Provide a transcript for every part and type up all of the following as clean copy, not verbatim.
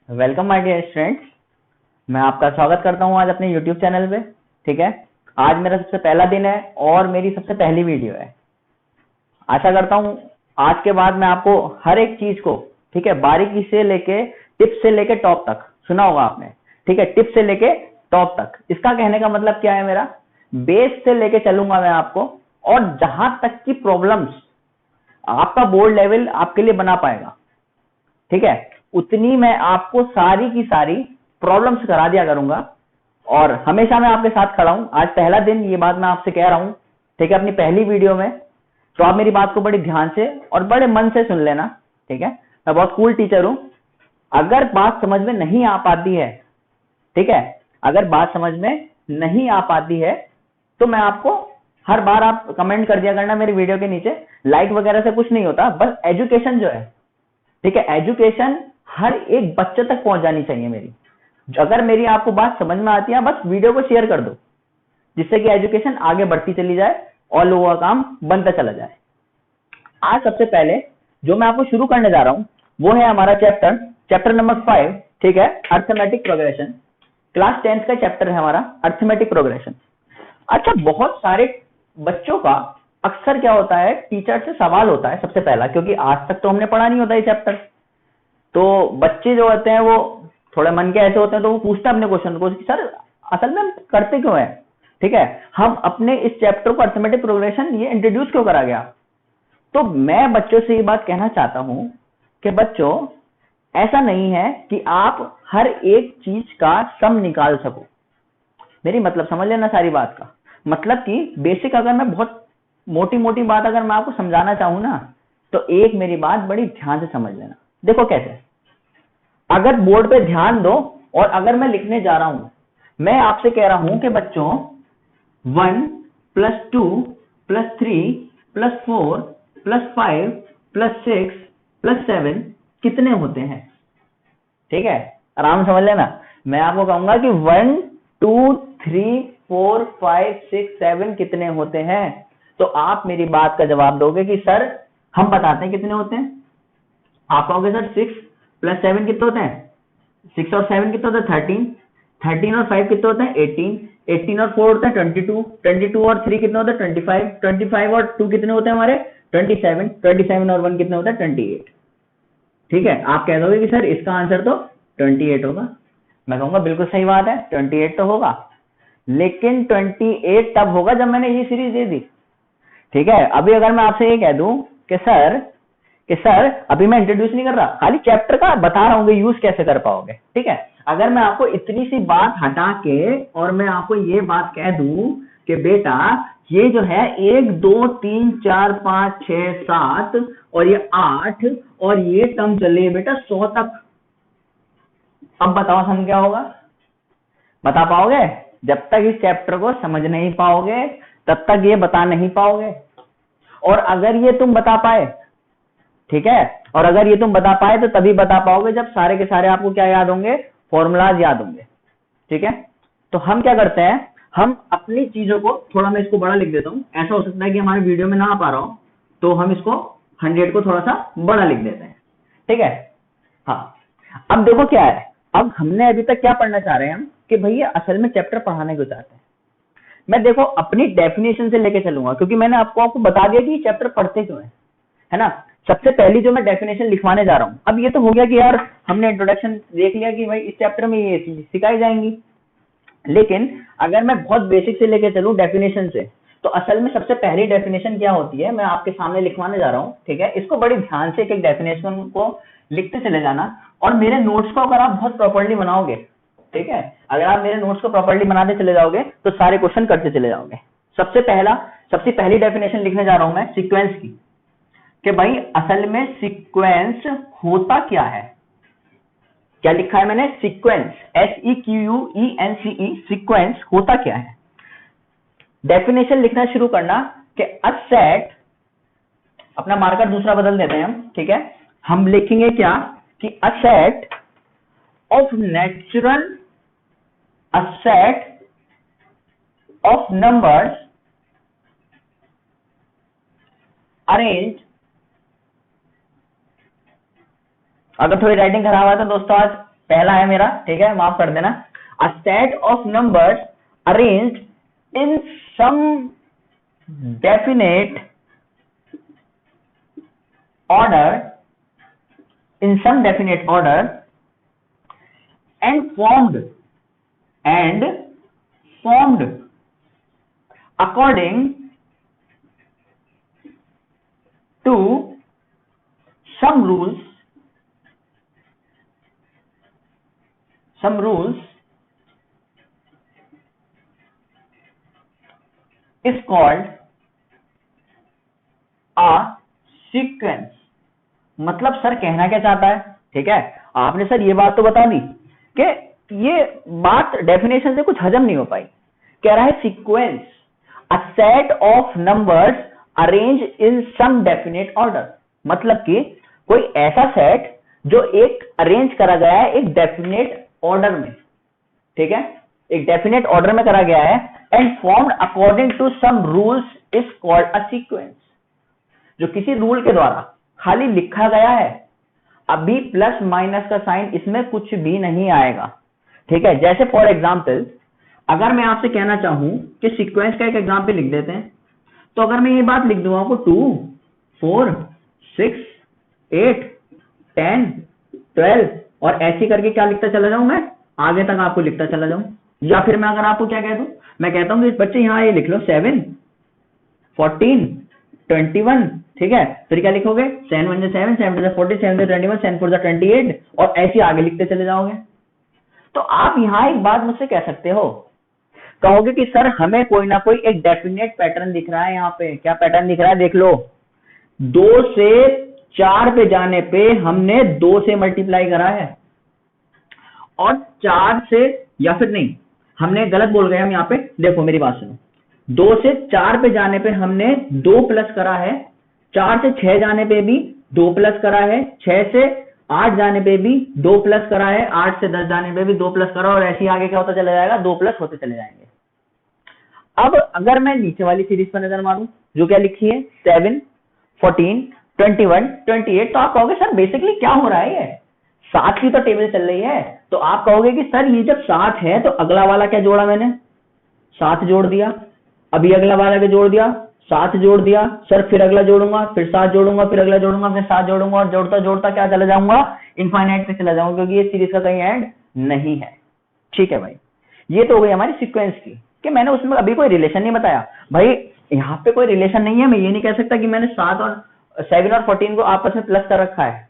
Welcome my dear students. मैं आपका स्वागत करता हूं आज अपने YouTube चैनल पे। ठीक है, आज मेरा सबसे पहला दिन है और मेरी सबसे पहली वीडियो है। आशा करता हूं आज के बाद मैं आपको हर एक चीज को, ठीक है, बारीकी से लेके टिप से लेके टॉप तक, सुना होगा आपने, ठीक है, टिप से लेके टॉप तक। इसका कहने का मतलब क्या है, मेरा बेस से लेके चलूंगा मैं आपको, और जहां तक की प्रॉब्लम्स आपका बोर्ड लेवल आपके लिए बना पाएगा, ठीक है, उतनी मैं आपको सारी की सारी प्रॉब्लम्स करा दिया करूंगा। और हमेशा मैं आपके साथ खड़ा हूं। आज पहला दिन, ये बात मैं आपसे कह रहा हूं, ठीक है, अपनी पहली वीडियो में। तो आप मेरी बात को बड़ी ध्यान से और बड़े मन से सुन लेना, ठीक है। मैं बहुत कूल टीचर हूं। अगर बात समझ में नहीं आ पाती है, ठीक है, अगर बात समझ में नहीं आ पाती है तो मैं आपको हर बार आप कमेंट कर दिया करना मेरी वीडियो के नीचे। लाइक वगैरह से कुछ नहीं होता, बस एजुकेशन जो है, ठीक है, एजुकेशन हर एक बच्चे तक पहुंच जानी चाहिए मेरी। अगर मेरी आपको बात समझ में आती है, बस वीडियो को शेयर कर दो, जिससे कि एजुकेशन आगे बढ़ती चली जाए और लोगों का काम बनता चला जाए। आज सबसे पहले जो मैं आपको शुरू करने जा रहा हूं वो है हमारा चैप्टर नंबर 5, ठीक है, अर्थमेटिक प्रोग्रेशन। क्लास 10th का चैप्टर है हमारा अर्थमेटिक प्रोग्रेशन। अच्छा, बहुत सारे बच्चों का अक्सर क्या होता है, टीचर से सवाल होता है सबसे पहला, क्योंकि आज तक तो हमने पढ़ा नहीं होता ये चैप्टर। तो बच्चे जो होते हैं वो थोड़े मन के ऐसे होते हैं, तो वो पूछते हैं अपने क्वेश्चन को, सर असल में हम करते क्यों है, ठीक है, हम अपने इस चैप्टर को अर्थमेटिक प्रोग्रेशन ये इंट्रोड्यूस क्यों करा गया। तो मैं बच्चों से ये बात कहना चाहता हूं कि बच्चों, ऐसा नहीं है कि आप हर एक चीज का सम निकाल सको। मेरी मतलब समझ लेना सारी बात का मतलब कि बेसिक अगर मैं बहुत मोटी मोटी बात अगर मैं आपको समझाना चाहूं ना, तो एक मेरी बात बड़ी ध्यान से समझ लेना। देखो कैसे, अगर बोर्ड पे ध्यान दो और अगर मैं लिखने जा रहा हूं, मैं आपसे कह रहा हूं कि बच्चों 1 + 2 + 3 + 4 + 5 + 6 + 7 कितने होते हैं, ठीक है, आराम समझ लेना। मैं आपको कहूंगा कि 1 2 3 4 5 6 7 कितने होते हैं, तो आप मेरी बात का जवाब दोगे कि सर हम बताते हैं कितने होते हैं। आप कहोगे सर 6 + 7 कितने होते हैं, 6 और 7 कितने होते हैं 13, 13 और 5 कितने होते हैं 18, 18 और 4 होते हैं 22, 22 और 3 कितने होते हैं 25, 25 और 2 कितने होते हैं हमारे 27, 27 और 1 कितने होते हैं 28। ठीक है, आप कह दोगे कि सर इसका आंसर तो 28 होगा। मैं कहूंगा बिल्कुल सही बात है, 28 तो होगा, लेकिन 28 तब होगा जब मैंने ये सीरीज दे दी, ठीक है। अभी अगर मैं आपसे ये कह दूं कि सर अभी मैं इंट्रोड्यूस नहीं कर रहा, खाली चैप्टर का बता रहा हूँ यूज कैसे कर पाओगे, ठीक है। अगर मैं आपको इतनी सी बात हटा के और मैं आपको ये बात कह दूं कि बेटा ये जो है 1 2 3 4 5 6 7 और ये 8 और ये टर्म चले बेटा 100 तक, अब बताओ सम क्या होगा, बता पाओगे। जब तक इस चैप्टर को समझ नहीं पाओगे तब तक ये बता नहीं पाओगे। और अगर ये तुम बता पाए, ठीक है, और अगर ये तुम बता पाए तो तभी बता पाओगे जब सारे के सारे आपको क्या याद होंगे, फॉर्मूलाज याद होंगे, ठीक है। तो हम क्या करते हैं, हम अपनी चीजों को थोड़ा, मैं इसको बड़ा लिख देता हूं, ऐसा हो सकता है कि हमारे वीडियो में ना आ पा रहा हो, तो हम इसको 100 को थोड़ा सा बड़ा लिख देते हैं, ठीक है। हाँ, अब देखो क्या है, अब हमने अभी तक क्या पढ़ना चाह रहे हैं हम, कि भैया असल में चैप्टर पढ़ाने को चाहते हैं। मैं देखो अपनी डेफिनेशन से लेके चलूंगा, क्योंकि मैंने आपको बता दिया कि चैप्टर पढ़ते क्यों है ना। सबसे पहली जो मैं डेफिनेशन लिखवाने जा रहा हूं, अब ये तो हो गया कि यार हमने इंट्रोडक्शन देख लिया कि भाई इस चैप्टर में ये चीज सिखाई जाएंगी, लेकिन अगर मैं बहुत बेसिक से लेके चलूं डेफिनेशन से, तो असल में सबसे पहली डेफिनेशन क्या होती है मैं आपके सामने लिखवाने जा रहा हूं, ठीक है। इसको बड़ी ध्यान से एक एक डेफिनेशन को लिखते चले जाना, और मेरे नोट्स को अगर आप बहुत प्रॉपर्ली बनाओगे, ठीक है, अगर आप मेरे नोट्स को प्रॉपर्ली बनाते चले जाओगे तो सारे क्वेश्चन करते चले जाओगे। सबसे पहली डेफिनेशन लिखने जा रहा हूं मैं सीक्वेंस की, कि भाई असल में सीक्वेंस होता क्या है। क्या लिखा है मैंने, सीक्वेंस, SEQUENCE, सीक्वेंस होता क्या है। डेफिनेशन लिखना शुरू करना कि अ सेट, अपना मार्कर दूसरा बदल देते हैं हम, ठीक है, हम लिखेंगे क्या कि अ set of natural, a set of numbers arrange, अगर थोड़ी राइटिंग खराब है तो दोस्तों आज पहला है मेरा, ठीक है, माफ कर देना। A set of numbers arranged in some definite order, in some definite order and formed according to some rules is called a sequence। मतलब सर कहना क्या चाहता है, ठीक है, आपने सर ये बात तो बता दी कि ये बात डेफिनेशन से कुछ हजम नहीं हो पाई। कह रहा है sequence, a set of numbers arrange in some definite order, मतलब कि कोई ऐसा सेट जो एक अरेंज करा गया है एक डेफिनेट ऑर्डर में, ठीक है, एक डेफिनेट ऑर्डर में करा गया है, and formed according to some rules is called a sequence. जो किसी रूल के द्वारा खाली लिखा गया है, अभी प्लस माइनस का साइन इसमें कुछ भी नहीं आएगा, ठीक है। जैसे फॉर एग्जांपल अगर मैं आपसे कहना चाहूं कि सीक्वेंस का एक एग्जांपल लिख देते हैं, तो अगर मैं ये बात लिख दूंगा आपको 2 4 6 8 10 12 और ऐसे करके क्या लिखता चला जाऊं, मैं आगे तक आपको लिखता चला जाऊं। या फिर मैं अगर आपको क्या कह दूं, मैं कहता हूं कि बच्चे यहां ये लिख लो 7 14 21, ठीक है, फिर क्या लिखोगे 7 1 7 7 2 40 7 2 21 7 4 28 और ऐसे आगे लिखते चले जाओगे। तो आप यहां एक बात मुझसे कह सकते हो, कहोगे कि सर हमें कोई ना कोई एक डेफिनेट पैटर्न दिख रहा है, यहाँ पे क्या पैटर्न दिख रहा है, देख लो 2 से 4 पे जाने पे हमने 2 से मल्टीप्लाई करा है, और 4 से, या फिर नहीं, हमने गलत बोल गए हम यहाँ पे, देखो मेरी बात सुनो, 2 से 4 पे जाने पे हमने 2 प्लस करा है, 4 से 6 जाने पे भी 2 प्लस करा है, 6 से 8 जाने पे भी 2 प्लस करा है, 8 से 10 जाने पे भी 2 प्लस करा, और ऐसे ही आगे क्या होता चला जाएगा, 2 प्लस होते चले जाएंगे। अब अगर मैं नीचे वाली सीरीज पर नजर मारूं जो क्या लिखी है 7 14 21 28, तो आप कहोगे सर बेसिकली क्या हो रहा है, ये 7 की तो टेबल चल रही है। तो आप कहोगे कि सर ये जब 7 है तो अगला वाला क्या जोड़ा मैंने, 7 जोड़ दिया, अभी अगला वाला भी जोड़ दिया, 7 जोड़ दिया, सर फिर अगला जोड़ूंगा, फिर 7 जोड़ूंगा, फिर अगला जोड़ूंगा, फिर 7 जोड़ूंगा, और जोड़ता जोड़ता क्या चला जाऊंगा, इनफाइनाइट पे चला जाऊंगा, क्योंकि ये सीरीज का कहीं एंड नहीं है। ठीक है भाई, ये तो हो गई हमारी सीक्वेंस की, कि मैंने उसमें अभी कोई रिलेशन नहीं बताया। भाई यहाँ पे कोई रिलेशन नहीं है, मैं ये नहीं कह सकता कि मैंने 7 और 7 और 14 को आपस में प्लस कर रखा है,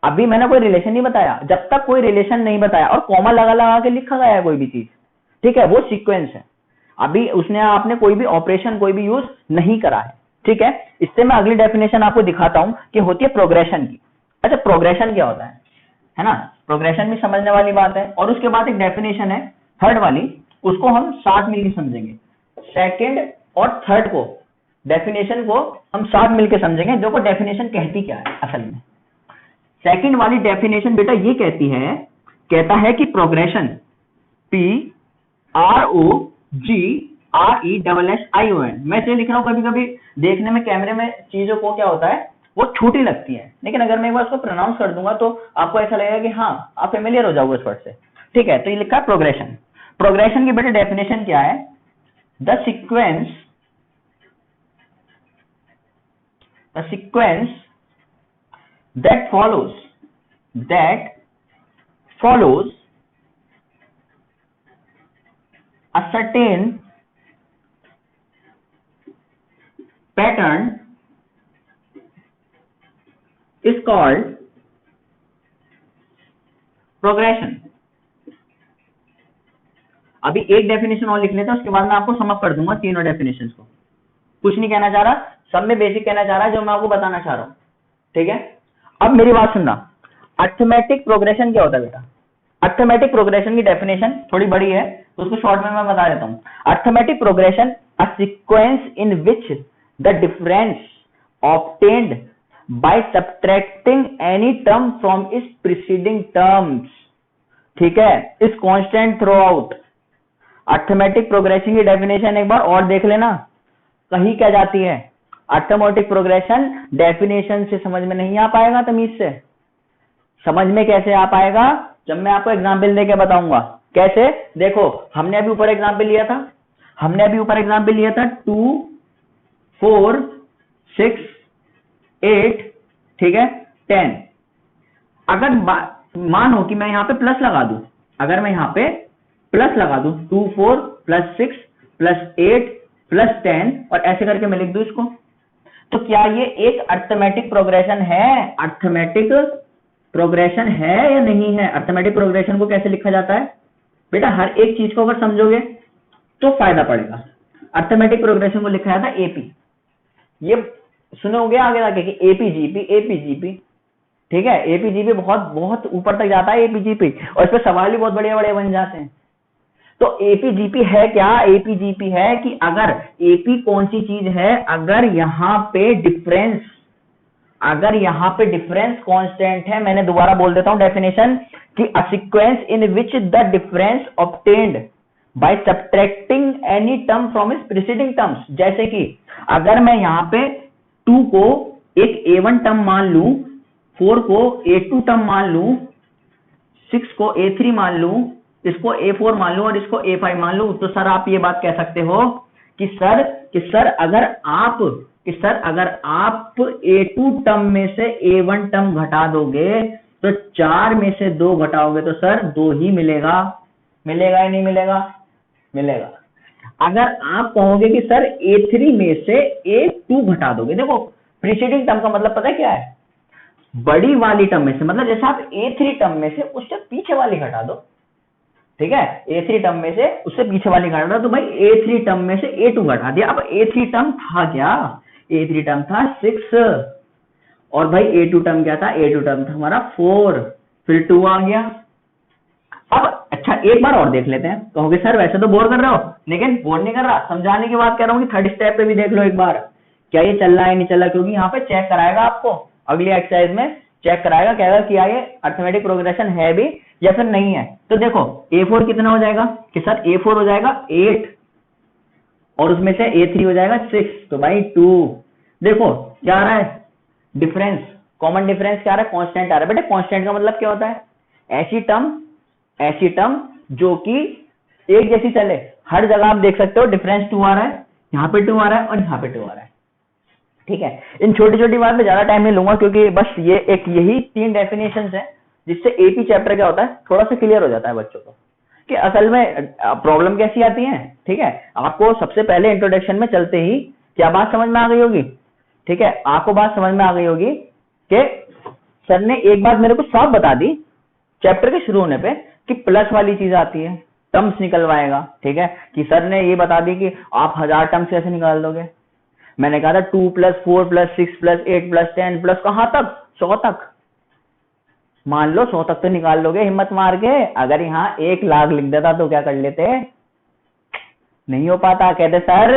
अभी मैंने कोई रिलेशन नहीं बताया। जब तक कोई रिलेशन नहीं बताया और कॉमा लगा लगा के लिखा गया है कोई भी चीज, ठीक है, वो सीक्वेंस है। अभी उसने आपने कोई भी ऑपरेशन कोई भी यूज नहीं करा है, ठीक है। इससे मैं अगली डेफिनेशन आपको दिखाता हूं कि होती है प्रोग्रेशन की। अच्छा, प्रोग्रेशन क्या होता है ना, प्रोग्रेशन भी समझने वाली बात है। और उसके बाद एक डेफिनेशन है थर्ड वाली, उसको हम साथ मिलकर समझेंगे। सेकंड और थर्ड को डेफिनेशन को हम साथ मिलकर समझेंगे। देखो डेफिनेशन कहती क्या है असल में। सेकंड वाली डेफिनेशन बेटा ये कहता है कि प्रोग्रेशन PROGRESSION, मैं इसे लिख रहा हूं, कभी कभी देखने में कैमरे में चीजों को क्या होता है वो छोटी लगती है, लेकिन अगर मैं एक बार उसको प्रोनाउंस कर दूंगा तो आपको ऐसा लगेगा कि हाँ आप फेमिलियर हो जाओगे उस वर्ड से, ठीक है। तो ये लिखा है प्रोग्रेशन। प्रोग्रेशन की बेटा डेफिनेशन क्या है, the sequence that follows a certain pattern is called progression। अभी एक डेफिनेशन और लिख लेते हैं, उसके बाद मैं आपको समअप कर दूंगा तीनों डेफिनेशंस को। कुछ नहीं कहना चाह रहा, सब में बेसिक कहना चाह रहा है जो मैं आपको बताना चाह रहा हूं, ठीक है। अब मेरी बात सुनना, अर्थमेटिक प्रोग्रेशन क्या होता है बेटा। अर्थमेटिक प्रोग्रेशन की डेफिनेशन थोड़ी बड़ी है तो उसको शॉर्ट में मैं बता देता हूं। Arithmetic progression a sequence in which the difference obtained by subtracting any term from its preceding terms, ठीक है, is constant through out. Arithmetic progression की डेफिनेशन एक बार और देख लेना, कहीं क्या जाती है। अर्थमेटिक प्रोग्रेशन डेफिनेशन से समझ में नहीं आ पाएगा, तमीज से समझ में कैसे आ पाएगा, जब मैं आपको एग्जाम्पल देके बताऊंगा। कैसे? देखो, हमने अभी ऊपर एग्जाम्पल लिया था 2 4 6 8, ठीक है, 10। अगर मानो कि मैं यहाँ पे प्लस लगा दूं, 2 4 + 6 + 8 + 10 और ऐसे करके मैं लिख दूं इसको, तो क्या ये एक अर्थमेटिक प्रोग्रेशन है या नहीं है? अर्थमेटिक प्रोग्रेशन को कैसे लिखा जाता है बेटा? हर एक चीज को अगर समझोगे तो फायदा पड़ेगा। अर्थमेटिक प्रोग्रेशन को लिखा जाता है एपी। ये सुनोगे आगे जाके कि एपीजीपी, ठीक है, एपीजीपी बहुत ऊपर तक जाता है एपीजीपी, और इस पर सवाल भी बहुत बड़े बड़े बन जाते हैं। तो एपीजीपी है क्या? एपीजीपी है कि अगर एपी कौन सी चीज है, अगर यहाँ पे डिफरेंस कांस्टेंट है। मैंने दोबारा बोल देता हूं डेफिनेशन कि a sequence in which the difference obtained by subtracting any term from its preceding terms. जैसे कि अगर मैं यहाँ पे 2 को एक A1 टर्म मान लूं, 4 को A2 टर्म मान लूं, 6 को A3 मान लूं, इसको A4 मान लूं और इसको A5 मान लूं, तो सर आप ये बात कह सकते हो कि सर अगर आप A2 टर्म में से A1 टर्म घटा दोगे तो 4 में से 2 घटाओगे तो सर 2 ही मिलेगा या नहीं मिलेगा। अगर आप कहोगे कि सर A3 में से A2 घटा दोगे, देखो प्रीसीडिंग टर्म का मतलब पता है क्या है? बड़ी वाली टर्म में से, मतलब जैसे आप A3 टर्म में से उससे पीछे वाली घटा दो, ठीक है, A3 टर्म में से उससे पीछे वाली घटा दो, तो भाई A3 टर्म में से A2 घटा दिया। अब A3 टर्म था क्या? A3 टर्म था 6, और भाई A2 टर्म क्या था? A2 टर्म था हमारा 4, फिर 2 आ गया। अब अच्छा एक बार और देख लेते हैं। कहोगे सर वैसे तो बोर कर रहे हो, लेकिन बोर नहीं कर रहा, समझाने की बात कर रहा हूँ कि थर्ड स्टेप पे भी देख लो एक बार, क्या ये चल रहा है नहीं चल रहा, क्योंकि यहाँ पे चेक कराएगा आपको, अगली एक्सरसाइज में चेक कराएगा, कहेगा कि ये अर्थमेटिक प्रोग्रेशन है भी या फिर नहीं है। तो देखो A4 कितना हो जाएगा कि सर A4 हो जाएगा 8 और उसमें से A3 हो जाएगा 6, तो भाई 2। देखो क्या आ रहा है? डिफरेंस, कॉमन डिफरेंस क्या आ रहा है? कांस्टेंट आ रहा है। बेटा कांस्टेंट का मतलब क्या होता है? ऐसी टर्म जो कि एक जैसी चले। हर जगह आप देख सकते हो डिफरेंस 2 आ रहा है, यहाँ पे 2 आ रहा है और यहाँ पे 2 आ रहा है, ठीक है। इन छोटी छोटी बात में ज्यादा टाइम नहीं लूंगा, क्योंकि बस यही 3 डेफिनेशंस हैं जिससे एपी चैप्टर क्या होता है थोड़ा सा क्लियर हो जाता है बच्चों को कि असल में प्रॉब्लम कैसी आती है, ठीक है। आपको सबसे पहले इंट्रोडक्शन में चलते ही क्या बात समझ में आ गई होगी, ठीक है, आपको बात समझ में आ गई होगी कि सर ने एक बात मेरे को साफ बता दी चैप्टर के शुरू होने पे कि प्लस वाली चीज आती है, टर्म्स निकलवाएगा, ठीक है, कि सर ने ये बता दी कि आप 1000 टर्म्स कैसे निकाल दोगे। मैंने कहा था 2 + 4 + 6 + 8 + 10 प्लस कहां तक? 100 तक। मान लो 100 तक तो निकाल लोगे हिम्मत मार के। अगर यहाँ 1 लाख लिख देता तो क्या कर लेते? नहीं हो पाता, कहते सर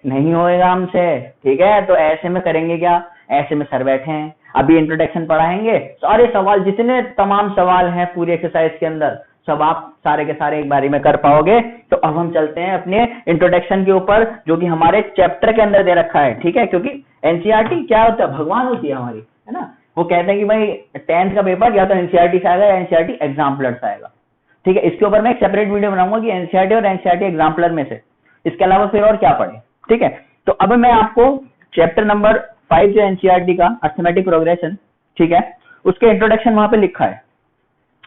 नहीं होएगा हमसे, ठीक है। तो ऐसे में करेंगे क्या? ऐसे में सर बैठे हैं, अभी इंट्रोडक्शन पढ़ाएंगे, सारे सवाल जितने तमाम सवाल हैं पूरी एक्सरसाइज के अंदर सब आप सारे के सारे एक बारी में कर पाओगे। तो अब हम चलते हैं अपने इंट्रोडक्शन के ऊपर, जो कि हमारे चैप्टर के अंदर दे रखा है, ठीक है। क्योंकि एनसीईआरटी क्या होता है? भगवान होती है हमारी, है ना। वो कहते हैं कि भाई 10th का पेपर या तो एनसीईआरटी से आएगा या एनसीईआरटी एग्जाम्पलर से आएगा, ठीक है। इसके ऊपर मैं एक सेपरेट वीडियो बनाऊंगा कि एनसीईआरटी और एनसीईआरटी एग्जाम्पलर में से इसके अलावा फिर और क्या पढ़े, ठीक है। तो अब मैं आपको चैप्टर नंबर 5 जो एनसीईआरटी का अर्थमेटिक प्रोग्रेशन, ठीक है, उसके इंट्रोडक्शन वहां पे लिखा है।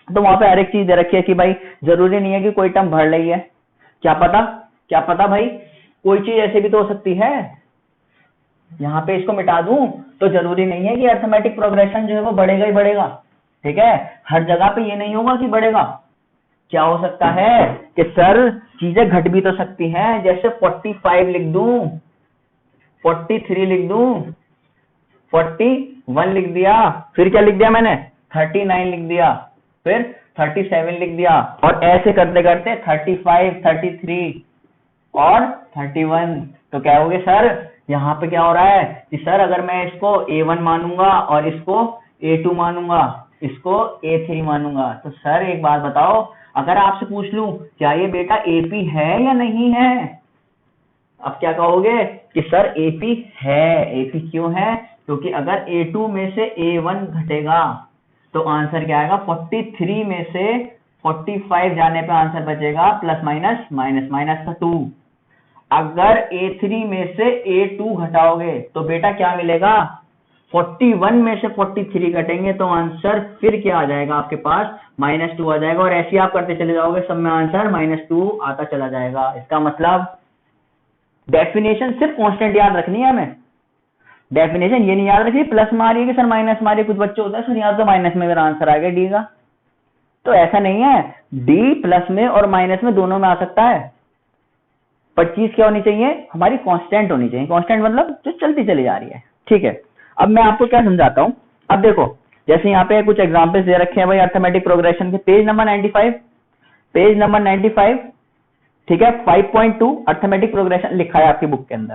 तो वहां पे हर एक चीज दे रखी है कि भाई जरूरी नहीं है कि कोई टर्म बढ़ रही है, क्या पता भाई कोई चीज ऐसे भी तो हो सकती है। यहाँ पे इसको मिटा दूं तो जरूरी नहीं है कि अर्थमेटिक प्रोग्रेशन जो है वो बढ़ेगा ही बढ़ेगा, ठीक है। हर जगह पे ये नहीं होगा कि बढ़ेगा। क्या हो सकता है कि सर चीजें घट भी तो सकती हैं, जैसे 45 लिख दूं, 43 लिख दूं, 41 लिख दिया, फिर क्या लिख दिया मैंने? 39 लिख दिया, फिर 37 लिख दिया, और ऐसे करते करते 35, 33 और 31। तो क्या हो गया सर? यहाँ पे क्या हो रहा है कि सर अगर मैं इसको A1 मानूंगा और इसको A2 मानूंगा, इसको A3 मानूंगा, तो सर एक बात बताओ, अगर आपसे पूछ लूं क्या ये बेटा AP है या नहीं है, अब क्या कहोगे कि सर AP है। AP क्यों है? क्योंकि अगर A2 में से A1 घटेगा तो आंसर क्या आएगा, 43 में से 45 जाने पे आंसर बचेगा प्लस माइनस माइनस माइनस का 2। अगर A3 में से A2 घटाओगे तो बेटा क्या मिलेगा, 41 में से 43 घटेंगे तो आंसर फिर क्या आ जाएगा आपके पास, -2 आ जाएगा। और ऐसे आप करते चले जाओगे, सब में आंसर -2 आता चला जाएगा। इसका मतलब डेफिनेशन सिर्फ कांस्टेंट याद रखनी है हमें, डेफिनेशन ये नहीं याद रखनी प्लस मारिए कि सर माइनस मारिए। कुछ बच्चे होता है सर यहाँ तो माइनस में मेरा आंसर आ गया डी का, तो ऐसा नहीं है, डी प्लस में और माइनस में दोनों में आ सकता है। पर चीज क्या होनी चाहिए, हमारी कांस्टेंट होनी चाहिए। कांस्टेंट मतलब जो चलती चली जा रही है, ठीक है। अब मैं आपको क्या समझाता हूं, अब देखो जैसे यहाँ पे कुछ एग्जांपल्स दे रखे हैं भाई अर्थमेटिक प्रोग्रेशन के, पेज नंबर 95, पेज नंबर 95, ठीक है, 5.2 अर्थमेटिक प्रोग्रेशन लिखा है आपकी बुक के अंदर।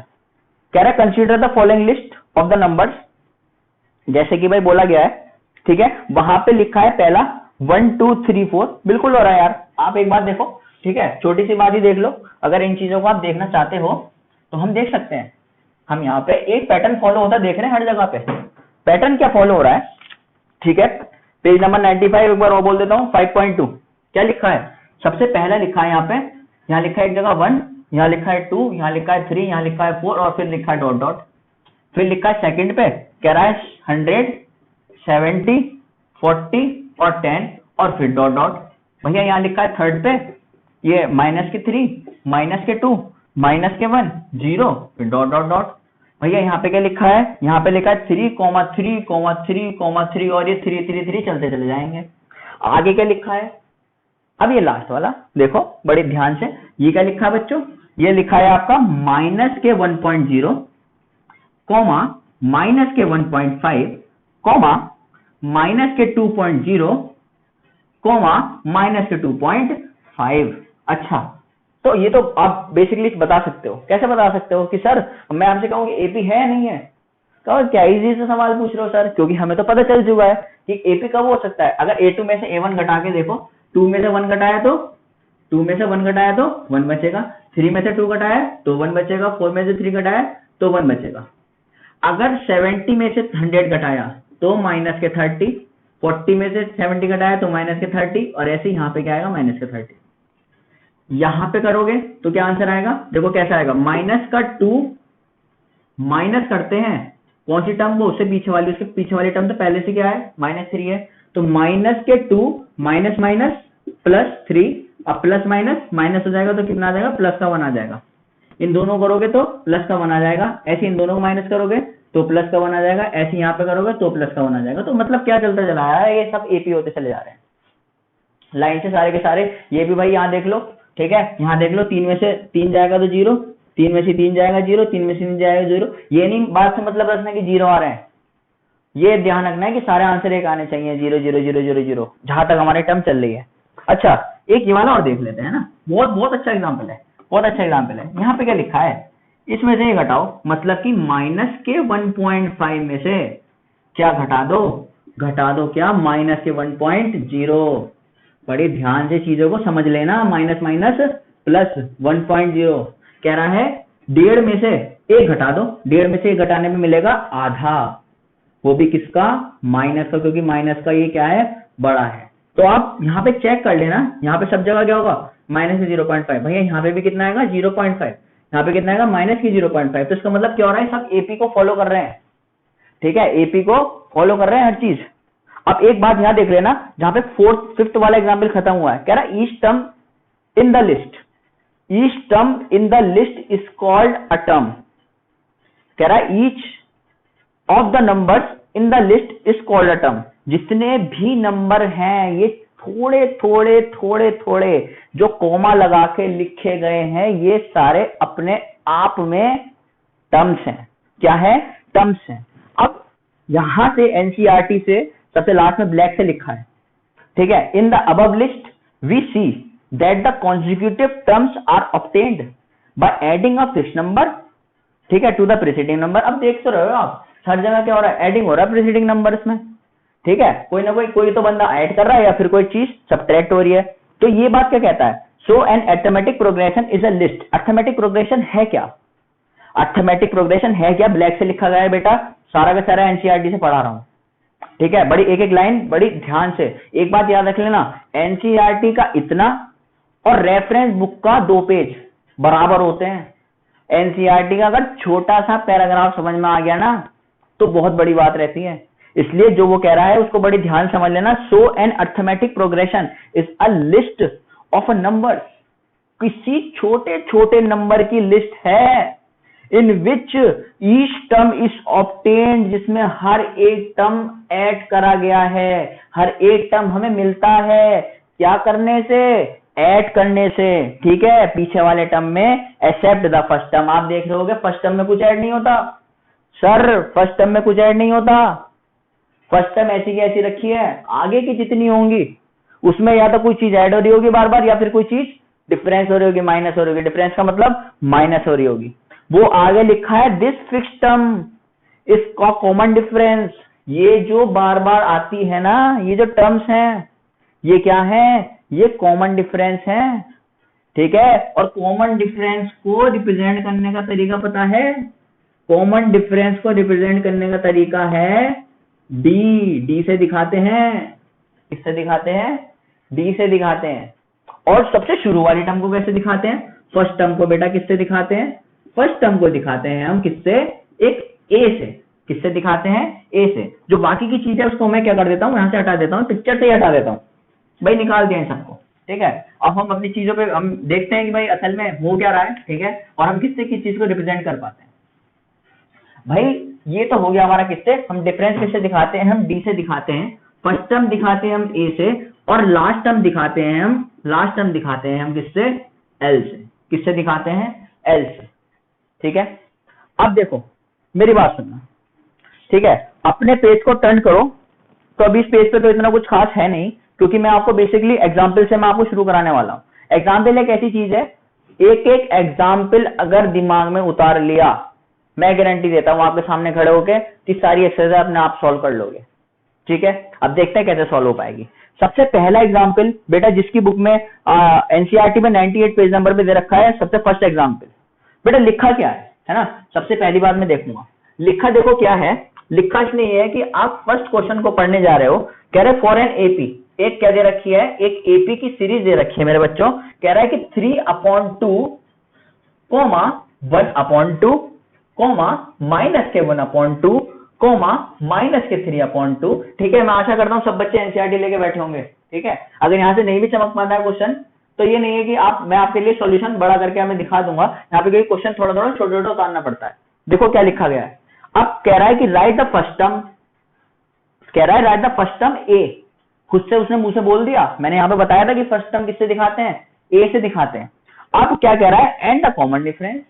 कह रहा है consider the following list of the numbers, जैसे कि भाई बोला गया है, ठीक है। वहां पे लिखा है पहला 1 2 3 4, बिल्कुल हो रहा है यार। आप एक बात देखो, ठीक है, छोटी सी बात ही देख लो। अगर इन चीजों को आप देखना चाहते हो तो हम देख सकते हैं। हम यहाँ पे एक पैटर्न फॉलो होता देख रहे हैं हर जगह पे। पैटर्न क्या फॉलो हो रहा है, ठीक है। पेज नंबर 95 एक बार और बोल देता हूँ, 5.2 क्या लिखा है, सबसे पहला लिखा है यहाँ पे, यहाँ लिखा है एक जगह 1, यहाँ लिखा है 2, यहाँ लिखा है 3, यहाँ लिखा है 4 और फिर लिखा है डॉट डॉट। फिर लिखा है सेकंड पे, कह रहा है 100, 70, 40 और 10 और फिर डॉट डॉट। भैया यहाँ लिखा है थर्ड पे, ये -3, -2, -1, 0 फिर डॉट डॉट डॉट। भैया यहाँ पे क्या लिखा है, यहाँ पे लिखा है 3,3,3,3 और ये 3 3 3 चलते चले जाएंगे। आगे क्या लिखा है, अब ये लास्ट वाला देखो बड़े ध्यान से, ये क्या लिखा है बच्चों, ये लिखा है आपका -1.0, -1.5, -2.0, -2.5। अच्छा, तो ये तो आप बेसिकली बता सकते हो। कैसे बता सकते हो कि सर मैं आपसे कहूँ कि एपी है या नहीं है, तो क्या इजी से सवाल पूछ रहे हो सर, क्योंकि हमें तो पता चल चुका है कि एपी कब हो सकता है। अगर A2 में से A1 घटा के देखो, 2 में से 1 घटाया तो 2 में से 1 घटाया तो 1 बचेगा, 3 में से 2 घटाया तो 1 बचेगा, 4 में से 3 घटाया तो 1 बचेगा। अगर 70 में से 100 घटाया तो -30, 40 में से 70 घटाया तो -30 और ऐसे यहाँ पे क्या आएगा -30। यहां पे करोगे तो क्या आंसर आएगा, देखो कैसा आएगा, -2 माइनस करते हैं कौन सी टर्म को, उससे पीछे वाली, उसके पीछे वाली टर्म तो पहले से क्या है -3 है, तो -2 माइनस माइनस +3, अब प्लस माइनस माइनस हो जाएगा तो कितना आ जाएगा, +1 आ जाएगा। इन दोनों करोगे तो +1 आ जाएगा, ऐसे इन दोनों को माइनस करोगे तो +1 आ जाएगा, ऐसे यहाँ पे करोगे तो +1 आ जाएगा। तो मतलब क्या चलता चला आया है, ये सब एपी होते चले जा रहे हैं लाइन से सारे के सारे। ये भी भाई यहाँ देख लो, ठीक है, यहाँ देख लो, 3 में से 3 जाएगा तो 0, 3 में से 3 जाएगा 0, 3 में से 3 जाएगा 0। ये नहीं बात से मतलब रखना कि 0 आ रहे हैं, ये ध्यान रखना है कि सारे आंसर एक आने चाहिए, 0 0 0 0 0, जहां तक हमारी टर्म चल रही है। अच्छा, एक ये वाला और देख लेते हैं ना, बहुत बहुत अच्छा एग्जाम्पल है, बहुत अच्छा एग्जाम्पल है। यहाँ पे क्या लिखा है, इसमें से ये घटाओ, मतलब कि -1.5 में से क्या घटा दो क्या, -1.0। बड़े ध्यान से चीजों को समझ लेना, माइनस माइनस प्लस 1.0 कह रहा है 1.5 में से 1 घटा दो, 1.5 में से 1 घटाने में मिलेगा आधा, वो भी किसका, माइनस का, क्योंकि माइनस का ये क्या है, बड़ा है। तो आप यहाँ पे चेक कर लेना, यहाँ पे सब जगह क्या होगा, -0.5। भैया यहाँ पे भी कितना आएगा, 0.5, यहाँ पे कितना आएगा, -0.5। तो इसका मतलब क्या हो रहा है, सब एपी को फॉलो कर रहे हैं, ठीक है, एपी को फॉलो कर रहे हैं हर चीज। अब एक बात यहाँ देख लेना, जहां पे 4th 5th वाला एग्जाम्पल खत्म हुआ है, कह रहा है each term in the list is called a term. कह रहा है each of the numbers in the list is called a term. जितने भी नंबर हैं, ये थोड़े थोड़े थोड़े थोड़े जो कोमा लगा के लिखे गए हैं, ये सारे अपने आप में टर्म्स हैं। क्या है, टर्म्स हैं। अब यहां से एनसीईआरटी से सबसे लास्ट में ब्लैक से लिखा है, ठीक है, in the above list we see that the consecutive terms are obtained by adding a fixed number, ठीक है, टू द प्रीसीडिंग नंबर। अब देख तो रहे हो आप, हर जगह क्या हो रहा है, एडिंग हो रहा है प्रीसीडिंग नंबर्स में, ठीक है, कोई ना कोई तो बंदा ऐड कर रहा है या फिर कोई चीज सब्ट्रैक्ट हो रही है। तो ये बात क्या कहता है, so an arithmetic progression is a list. Arithmetic progression है क्या, अरिथमेटिक प्रोग्रेशन है क्या, ब्लैक से लिखा गया है बेटा, सारा का सारा एनसीईआरटी से पढ़ा रहा हूं, ठीक है, बड़ी एक एक लाइन बड़ी ध्यान से। एक बात याद रख लेना, एनसीईआरटी का इतना और रेफरेंस बुक का 2 पेज बराबर होते हैं। एनसीईआरटी का अगर छोटा सा पैराग्राफ समझ में आ गया ना तो बहुत बड़ी बात रहती है। इसलिए जो वो कह रहा है उसको बड़ी ध्यान से समझ लेना। So an arithmetic progression is a list of a number, किसी छोटे छोटे नंबर की लिस्ट है, in which each term is obtained, जिसमें हर एक टर्म ऐड करा गया है। हर एक टर्म हमें मिलता है क्या करने से? ऐड करने से। ठीक है, पीछे वाले टर्म में एक्सेप्ट द फर्स्ट टर्म। आप देख रहे होगे फर्स्ट टर्म में कुछ ऐड नहीं होता सर, फर्स्ट टर्म में कुछ ऐड नहीं होता। फर्स्ट टर्म ऐसी की ऐसी रखी है, आगे की जितनी होंगी उसमें या तो कोई चीज ऐड हो रही होगी बार बार, या फिर कोई चीज डिफरेंस हो रही होगी, माइनस हो रही होगी। डिफरेंस का मतलब माइनस हो रही होगी। वो आगे लिखा है दिस फिक्स टर्म इसका कॉमन डिफरेंस। ये जो बार बार आती है ना, ये जो टर्म्स हैं ये क्या है? ये कॉमन डिफरेंस है। ठीक है, और कॉमन डिफरेंस को रिप्रेजेंट करने का तरीका पता है? कॉमन डिफरेंस को रिप्रेजेंट करने का तरीका है डी से दिखाते हैं। किससे दिखाते हैं? डी से दिखाते हैं। और सबसे शुरू वाली टर्म को कैसे दिखाते हैं? फर्स्ट टर्म को बेटा किससे दिखाते हैं? फर्स्ट टर्म को दिखाते हैं हम किससे? एक ए से। किससे दिखाते हैं? ए से। जो बाकी की चीज है उसको मैं क्या कर देता हूँ, यहां से हटा देता हूँ, पिक्चर से ही हटा देता हूँ भाई, निकाल दिया इन सबको। ठीक है, अब हम अपनी चीजों पे हम देखते हैं कि भाई असल में हो क्या रहा है। ठीक है, और हम किससे किस चीज को रिप्रेजेंट कर पाते हैं। भाई ये तो हो गया हमारा किससे, हम डिफरेंस किससे दिखाते हैं? हम डी से दिखाते हैं। फर्स्ट टर्म दिखाते हैं हम ए से, और लास्ट टर्म दिखाते हैं हम किससे? एल से। किससे दिखाते हैं? एल से। ठीक है, अब देखो मेरी बात सुनना। ठीक है, अपने पेज को टर्न करो। तो अभी इस पेज पे तो इतना कुछ खास है नहीं, क्योंकि मैं आपको बेसिकली एग्जाम्पल से मैं आपको शुरू कराने वाला हूं। एग्जाम्पल एक ऐसी चीज है, एक एक एग्जाम्पल अगर दिमाग में उतार लिया, मैं गारंटी देता हूं आपके सामने खड़े होके कि सारी एक्सरसाइज अपने आप सॉल्व कर लोगे। ठीक है, अब देखते हैं कैसे सॉल्व हो पाएगी। सबसे पहला एग्जाम्पल बेटा, जिसकी बुक में एनसीईआरटी में 98 पेज नंबर पे दे रखा है, सबसे फर्स्ट एग्जाम्पल बेटा लिखा क्या है ना? सबसे पहली बात मैं देखूंगा लिखा। देखो क्या है लिखा, इसमें यह है कि आप फर्स्ट क्वेश्चन को पढ़ने जा रहे हो। कह रहे फॉर एन एपी, एक क्या दे रखी है? एक एपी की सीरीज दे रखी है मेरे बच्चों। कह रहा है कि 3/2 कोमा 1/2 कोमा माइनस के 1/2 कोमा माइनस के 3/2। ठीक है, मैं आशा करता हूं सब बच्चे एनसीईआरटी लेके बैठे होंगे। ठीक है, अगर यहां से नहीं भी चमक पाता है क्वेश्चन तो ये नहीं है कि मैं आपके लिए सॉल्यूशन बड़ा करके हमें दिखा दूंगा। यहाँ पे कोई क्वेश्चन थोड़ा थोड़ा छोटा छोटा उतारना पड़ता है। देखो क्या लिखा गया है। अब कह रहा है कि राइट द फर्स्ट टर्म ए। खुद से उसने मुंह से बोल दिया। मैंने यहाँ पे बताया था कि फर्स्ट टर्म किससे दिखाते हैं? ए से दिखाते हैं। अब क्या कह रहा है? And the common difference.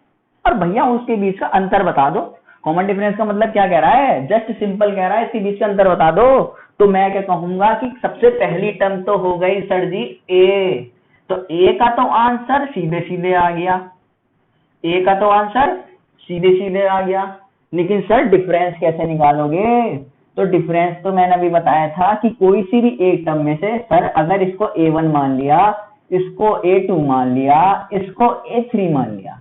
और भैया उसके बीच का अंतर बता दो। कॉमन डिफरेंस का मतलब क्या कह रहा है? जस्ट सिंपल कह रहा है इसके बीच का अंतर बता दो। तो मैं क्या कहूंगा कि सबसे पहली टर्म तो हो गई सर जी ए। तो ए का तो आंसर सीधे सीधे आ गया। ए का तो आंसर सीधे सीधे आ गया। लेकिन सर डिफरेंस कैसे निकालोगे? तो डिफरेंस तो मैंने अभी बताया था कि कोई सी भी एक टर्म में से, सर अगर इसको A1 मान लिया, इसको A2 मान लिया, इसको A3 मान लिया,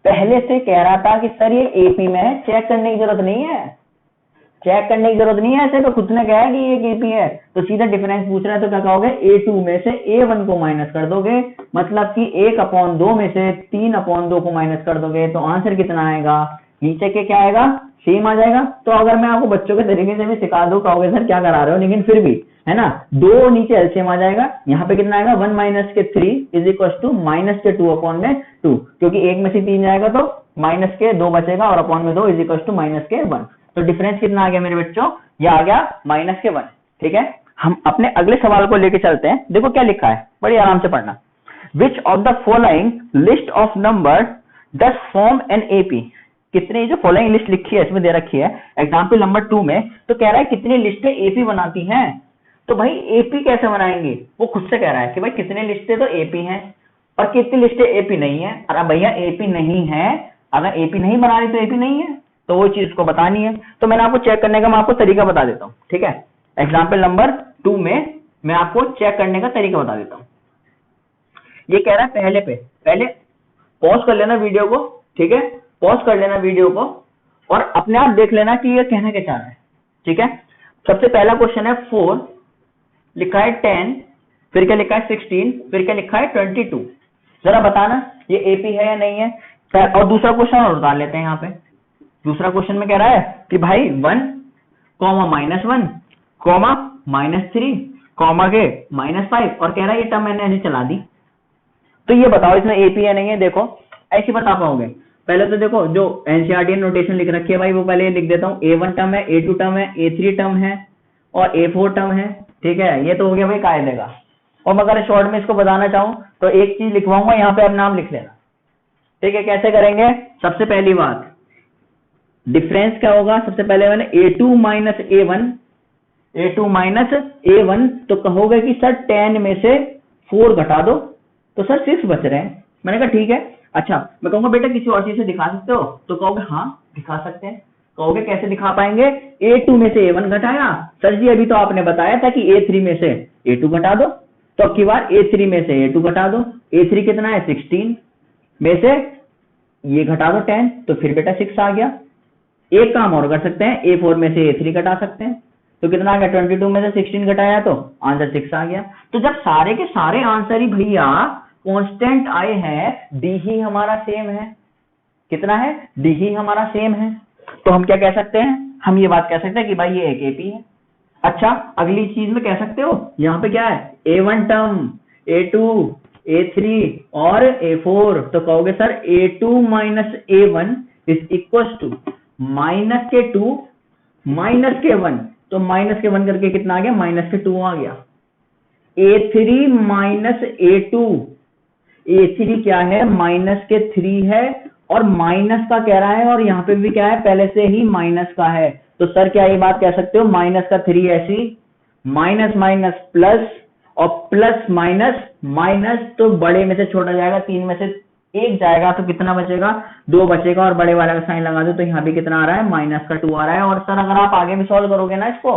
पहले से कह रहा था कि सर ये एपी में है, चेक करने की जरूरत नहीं है। चेक करने की जरूरत नहीं है, ऐसे तो खुद ने कहा है कि ये एपी है। तो सीधा डिफरेंस पूछ रहा है तो क्या कहोगे? A2 में से A1 को माइनस कर दोगे, मतलब कि 1/2 में से 3/2 को माइनस कर दोगे। तो आंसर कितना आएगा? नीचे के क्या आएगा? सेम आ जाएगा। तो अगर मैं आपको बच्चों के तरीके से भी सिखा दूं, कहोगे सर क्या करा रहे हो, लेकिन फिर भी है ना, 2 नीचे एलसीएम आ जाएगा। यहाँ पे कितना आएगा? 1 - के 3 इज इक्वल टू -2/2, क्योंकि 1 में से 3 जाएगा तो माइनस के 2 बचेगा, और अपॉन में 2 इज इक्वल टू -1। तो डिफरेंस कितना आ गया मेरे बच्चों? ये आ गया -1। ठीक है, हम अपने अगले सवाल को लेके चलते हैं। देखो क्या लिखा है, बड़ी आराम से पढ़ना। Which of the following list of number does form an AP. कितने जो फॉलोइंग लिस्ट लिखी है इसमें दे रखी है एग्जाम्पल नंबर 2 में। तो कह रहा है कितनी लिस्टें एपी बनाती हैं। तो भाई एपी कैसे बनाएंगे? वो खुद से कह रहा है कि भाई कितने लिस्टें तो एपी हैं और कितनी लिस्टें एपी नहीं है। अरे भैया एपी नहीं है, अगर एपी नहीं बना रही तो एपी नहीं है, तो वो चीज को बतानी है। तो मैंने आपको चेक करने का मैं आपको तरीका बता देता हूँ। ठीक है, एग्जाम्पल नंबर 2 में मैं आपको चेक करने का तरीका बता देता हूँ। ये कह रहा है पहले पॉज कर लेना वीडियो को। ठीक है, पॉज कर लेना वीडियो को और अपने आप देख लेना कि ये कहना क्या चाह रहा है। ठीक है, सबसे पहला क्वेश्चन है 4, लिखा है 10, फिर क्या लिखा है 16, फिर क्या लिखा है 22। जरा बताना ये एपी है या नहीं है। और दूसरा क्वेश्चन और डाल लेते हैं यहाँ पे। दूसरा क्वेश्चन में कह रहा है कि भाई 1, -1, -3, के -5, और कह रहा है ये टर्म मैंने ऐसे चला दी। तो ये बताओ इसमें एपी है नहीं है। देखो ऐसे बता पाओगे। पहले तो देखो जो एनसीईआरटी नोटेशन लिख रखी है भाई वो पहले लिख देता हूँ। A1 टर्म है, A2 टर्म है, A3 टर्म है और A4 टर्म है। ठीक है, ये तो हो गया भाई कायदे का। और मैं अगर शॉर्ट में इसको बताना चाहूँ तो एक चीज लिखवाऊंगा, यहाँ पे अब नाम लिख लेना। ठीक है, कैसे करेंगे। सबसे पहली बात डिफरेंस क्या होगा। सबसे पहले मैंने A2 A1 तो कहोगे कि सर 10 में से 4 घटा दो तो सर 6 बच रहे हैं। मैंने कहा ठीक है। अच्छा, मैं कहूंगा बेटा किसी और चीज से दिखा सकते हो, तो कहोगे हाँ दिखा सकते हैं। कहोगे कैसे दिखा पाएंगे। A2 में से A1 घटाया, सर जी अभी तो आपने बताया था कि A3 में से A2 घटा दो, तो अब की बार A3 में से A2 घटा दो। A3 कितना है 16 में से ये घटा दो 10, तो फिर बेटा 6 आ गया। एक काम और कर सकते हैं, A4 में से A3 घटा सकते हैं, तो कितना आ गया 22 में से 16 घटाया तो आंसर 6 आ गया। तो जब सारे के सारे आंसर ही भैया कांस्टेंट आए हैं, डी ही हमारा सेम है। कितना है, डी ही हमारा सेम है, तो हम क्या कह सकते हैं, हम ये बात कह सकते हैं कि भाई ये एक एपी है। अच्छा, अगली चीज में कह सकते हो, यहाँ पे क्या है A1 टर्म, A2, A3 और A4, तो कहोगे sir A2 minus A1 is equal to -K2 -K1, तो -K1 करके कितना आ गया -K2 आ गया। A3 माइनस A2, A3 क्या है -K3 है और माइनस का कह रहा है, और यहाँ पे भी क्या है पहले से ही माइनस का है, तो सर क्या ये बात कह सकते हो माइनस का 3 ऐसी माइनस माइनस प्लस और प्लस माइनस माइनस, तो बड़े में से छोटा जाएगा, 3 में से 1 जाएगा, तो कितना बचेगा 2 बचेगा, और बड़े वाला का साइन लगा दो तो यहाँ भी कितना आ रहा है -2 आ रहा है। और सर अगर आप आगे भी सॉल्व करोगे ना इसको,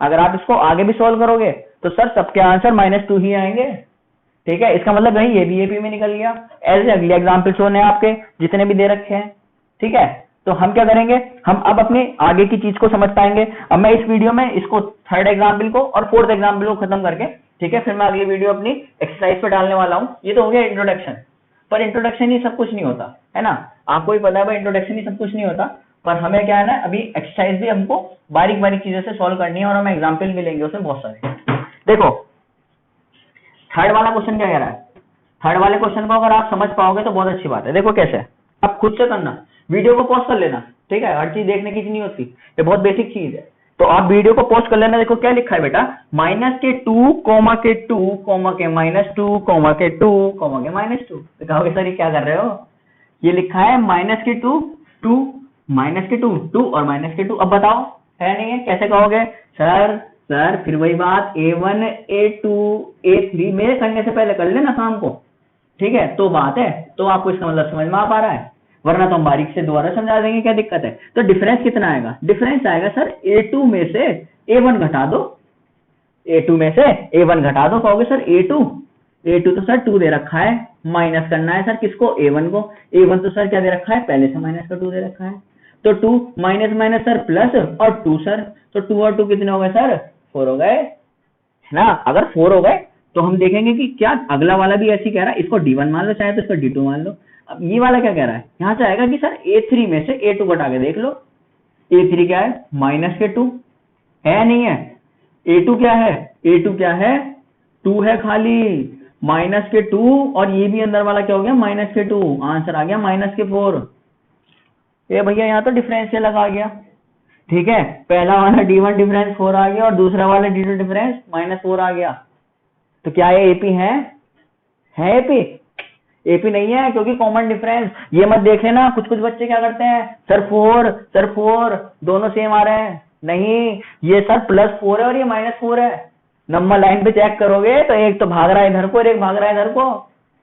अगर आप इसको आगे भी सॉल्व करोगे तो सर सबके आंसर -2 ही आएंगे। ठीक है, इसका मतलब भाई ये भी एपी में निकल गया। ऐसे अगले एग्जाम्पल्स होने आपके जितने भी दे रखे हैं। ठीक है, तो हम क्या करेंगे, हम अब अपने आगे की चीज को समझ पाएंगे। अब मैं इस वीडियो में इसको 3rd एग्जाम्पल को और 4th एग्जाम्पल को खत्म करके, ठीक है, फिर मैं अगली वीडियो अपनी एक्सरसाइज पे डालने वाला हूँ। ये तो हो गया इंट्रोडक्शन, पर इंट्रोडक्शन ही सब कुछ नहीं होता है ना, आपको भी पता है भाई इंट्रोडक्शन ही सब कुछ नहीं होता। पर हमें क्या है ना, अभी एक्सरसाइज भी हमको बारीक बारीक चीजों से सॉल्व करनी है, और हमें एग्जाम्पल मिलेंगे उसमें बहुत सारे। देखो 3rd वाला क्वेश्चन क्या कह रहा है। 3rd वाले क्वेश्चन को अगर आप समझ पाओगे तो बहुत अच्छी बात है। देखो कैसे, आप खुद से करना, वीडियो को पॉज कर लेना। ठीक है, हर चीज देखने की नहीं होती, ये बहुत बेसिक चीज है, तो आप वीडियो को पॉज कर लेना। देखो क्या लिखा है बेटा, -K2, K2, K -2, K2, K -2। तो कहोगे सर ये क्या कर रहे हो, ये लिखा है -K2, 2, -K2, 2 और -K2। अब बताओ है नहीं है, कैसे कहोगे सर फिर वही बात, A1, A2, A3 मेरे करने से पहले कर लेना काम को। ठीक है, तो बात है, तो आपको इसका मतलब समझ में आ पा रहा है, वरना तो हम बारीक से दोबारा समझा देंगे, क्या दिक्कत है। तो डिफरेंस कितना आएगा, डिफरेंस आएगा सर A2 में से A1 घटा दो, A2 में से A1 घटा दो। कहोगे सर A2 तो सर 2 दे रखा है, माइनस करना है सर किसको, A1 को। A1 तो सर क्या दे रखा है, पहले से -2 दे रखा है, तो 2 माइनस माइनस सर प्लस, और 2 सर, तो 2 और 2 कितने हो गए सर 4 हो गए, है ना। अगर 4 हो गए तो हम देखेंगे कि क्या अगला वाला भी ऐसी कह रहा है, इसको D1 मान लो, चाहे तो इसको D2 मान लो। अब ये वाला क्या कह रहा है, यहाँ से आएगा कि सर A3 में से A2 घटा के देख लो। A3 क्या है -K2 है, नहीं है। A2 क्या है, A2 क्या है 2 है खाली, -K2, और ये भी अंदर वाला क्या हो गया -K2, आंसर आ गया -K4। ये भैया यहाँ तो डिफरेंशियल लगा गया। ठीक है, पहला वाला D1 डिफरेंस 4 आ गया और दूसरा वाला D2 डिफरेंस -4 आ गया। तो क्या ये एपी है एपी? एपी नहीं है, क्योंकि कॉमन डिफरेंस। ये मत देख लेना, कुछ कुछ बच्चे क्या करते हैं, सर 4 दोनों सेम आ रहे हैं। नहीं, ये सर +4 है और ये -4 है। नंबर लाइन पे चेक करोगे तो एक तो भाग रहा है इधर को और एक भाग रहा है इधर को,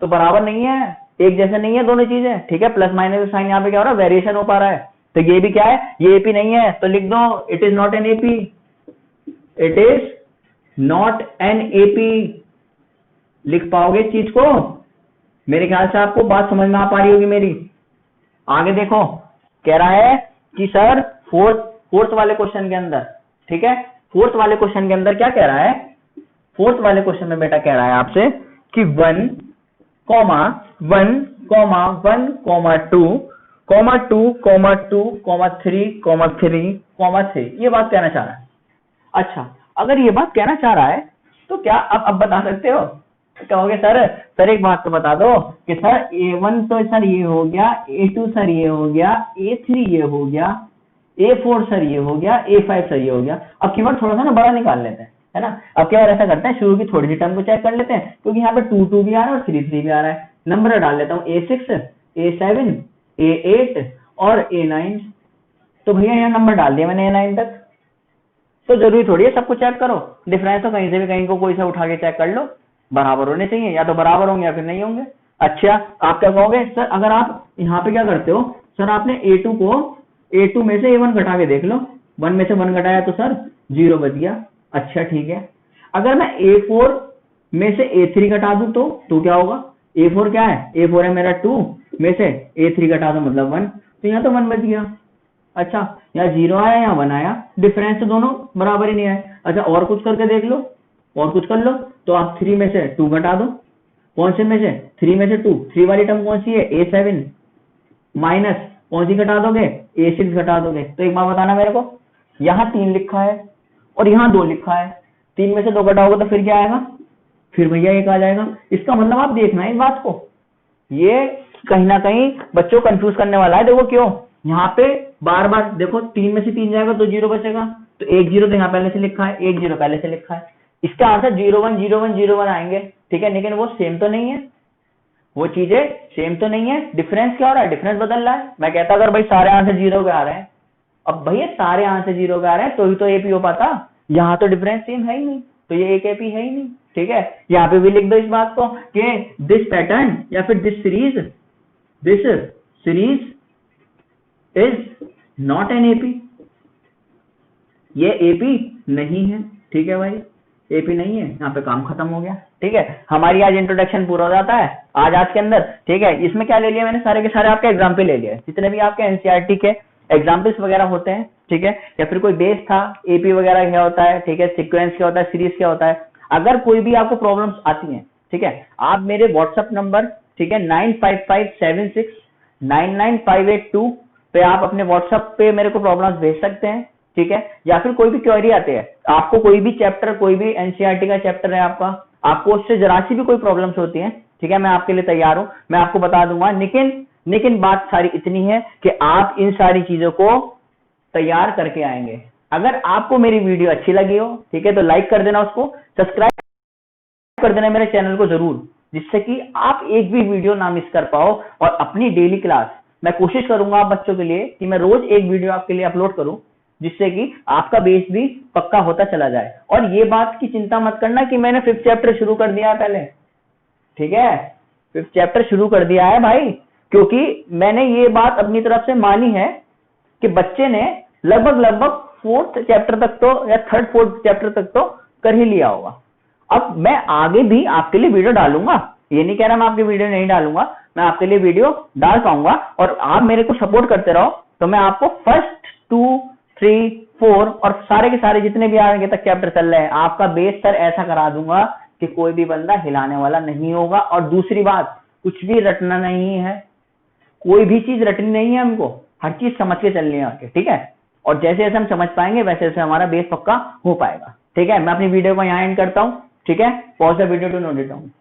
तो बराबर नहीं है, एक जैसे नहीं है दोनों चीजें। ठीक है, प्लस माइनस साइन यहाँ पे क्या हो रहा है, वेरिएशन हो पा रहा है। तो ये भी क्या है, ये एपी नहीं है, तो लिख दो it is not an AP, it is not an AP. लिख पाओगे इस चीज को, मेरे ख्याल से आपको बात समझ में आ पा रही होगी मेरी। आगे देखो, कह रहा है कि सर फोर्थ वाले क्वेश्चन के अंदर, ठीक है, फोर्थ वाले क्वेश्चन के अंदर क्या कह रहा है, फोर्थ वाले क्वेश्चन में बेटा कह रहा है आपसे कि 1, 1, 1, 2, 2, 2, 3, 3, ये बात कहना चाह रहा है। अच्छा, अगर ये बात कहना चाह रहा है तो क्या अब बता सकते हो, कहोगे सर एक बात तो बता दो कि सर A1 तो सर ये हो गया, A2 सर ये हो गया, A3 ये हो गया, A4 सर ये हो गया, A5 सर ये हो गया। अब कीवर्ड थोड़ा सा ना बड़ा निकाल लेते हैं, है ना। अब क्या ऐसा करते हैं, शुरू की थोड़ी सी टर्म को चेक कर लेते हैं, क्योंकि यहाँ पे 2, 2 भी आ रहा है और 3, 3 भी आ रहा है। नंबर डाल लेता हूँ A6, A7, A8 और A9। तो भैया यहाँ नंबर डाल दिया मैंने A9 तक। तो जरूरी थोड़ी है सबको चेक करो, डिफरेंस तो कहीं से भी कहीं को कोई सा उठा के चेक कर लो, बराबर होने चाहिए, या तो बराबर होंगे या फिर नहीं होंगे। अच्छा, आप क्या कहोगे सर, अगर आप यहाँ पे क्या करते हो सर, आपने A2 में से A1 घटा के देख लो, 1 में से 1 घटाया तो सर 0 बच गया। अच्छा ठीक है, अगर मैं A4 में से A3 घटा दूं तो क्या होगा, A4 क्या है, A4 है मेरा 2 में से A3 घटा दो मतलब 1, तो यहाँ तो 1 बच गया। अच्छा, यहाँ 0 आया यहाँ 1 आया, डिफरेंस तो दोनों बराबर ही नहीं आए। अच्छा, और कुछ करके देख लो, और कुछ कर लो, तो आप 3 में से 2 घटा दो, कौन से में से, 3 में से 2, 3 वाली टर्म कौन सी है, A7 माइनस कौन सी घटा दोगे, A6 घटा दोगे। तो एक बार बताना मेरे को, यहाँ 3 लिखा है और यहाँ 2 लिखा है, 3 में से 2 घटाओगे तो फिर क्या आएगा, फिर भैया 1 आ जाएगा। इसका मतलब आप देखना है इस बात को, ये कहीं ना कहीं बच्चों को कंफ्यूज करने वाला है। देखो क्यों, यहाँ पे बार बार देखो 3 में से 3 जाएगा तो 0 बचेगा, तो 1 0 तो यहाँ पहले से लिखा है, 1 0 पहले से लिखा है, इसका आंसर 0 1 0 1 0 1 आएंगे। ठीक है, लेकिन वो सेम तो नहीं है, वो चीजें सेम तो नहीं है। डिफरेंस क्या हो रहा है, डिफरेंस बदल रहा है। मैं कहता अगर भाई सारे आंसर 0 के आ रहे हैं, अब भैया सारे आंसर 0 के आ रहे हैं तो ही तो एपी हो पाता, यहाँ तो डिफरेंस सेम है ही नहीं, तो ये एक एपी है ही नहीं। ठीक है, यहाँ पे भी लिख दो इस बात को कि दिस पैटर्न या फिर this series is not an AP, ये एपी नहीं है। ठीक है भाई, एपी नहीं है, यहाँ पे काम खत्म हो गया। ठीक है, हमारी आज इंट्रोडक्शन पूरा हो जाता है आज के अंदर। ठीक है, इसमें क्या ले लिया मैंने, सारे के सारे आपके एग्जाम्पल ले लिए, जितने भी आपके एनसीईआरटी के एग्जाम्पल्स वगैरह होते हैं। ठीक है, या फिर कोई बेस था, एपी वगैरह क्या होता है, ठीक है, सीक्वेंस क्या होता है, सीरीज क्या होता है। अगर कोई भी आपको प्रॉब्लम्स आती हैं, ठीक है, आप मेरे व्हाट्सएप नंबर, ठीक है, 9557699582 पे आप अपने व्हाट्सएप पे मेरे को प्रॉब्लम्स भेज सकते हैं। ठीक है, या फिर कोई भी क्वेरी आती है, आपको कोई भी चैप्टर, कोई भी एनसीईआरटी का चैप्टर है आपको उससे जरा सी भी कोई प्रॉब्लम्स होती हैं, ठीक है, मैं आपके लिए तैयार हूं, मैं आपको बता दूंगा। लेकिन बात सारी इतनी है कि आप इन सारी चीजों को तैयार करके आएंगे। अगर आपको मेरी वीडियो अच्छी लगी हो, ठीक है, तो लाइक कर देना, उसको सब्सक्राइब कर देना मेरे चैनल को जरूर, जिससे कि आप एक भी वीडियो ना मिस कर पाओ। और अपनी डेली क्लास मैं कोशिश करूंगा आप बच्चों के लिए कि मैं रोज एक वीडियो आपके लिए अपलोड करूं, जिससे कि आपका बेस भी पक्का होता चला जाए। और ये बात की चिंता मत करना कि मैंने 5th चैप्टर शुरू कर दिया है पहले, ठीक है, 5th चैप्टर शुरू कर दिया है भाई, क्योंकि मैंने ये बात अपनी तरफ से मानी है कि बच्चे ने लगभग 4th चैप्टर तक तो, या 3rd 4th चैप्टर तक तो कर ही लिया होगा। अब मैं आगे भी आपके लिए वीडियो डालूंगा, ये नहीं कह रहा मैं आपकी वीडियो नहीं डालूंगा, मैं आपके लिए वीडियो डाल पाऊंगा। और आप मेरे को सपोर्ट करते रहो, तो मैं आपको 1st 2 3 4 और सारे के सारे जितने भी आगे तक चैप्टर चल रहे हैं, आपका बेस सर ऐसा करा दूंगा कि कोई भी बंदा हिलाने वाला नहीं होगा। और दूसरी बात, कुछ भी रटना नहीं है, कोई भी चीज रटनी नहीं है, हमको हर चीज समझ के चलनी है आगे। ठीक है, और जैसे जैसे हम समझ पाएंगे वैसे वैसे हमारा बेस पक्का हो पाएगा। ठीक है, मैं अपनी वीडियो को यहाँ एंड करता हूँ। ठीक है, pause the video to note it down.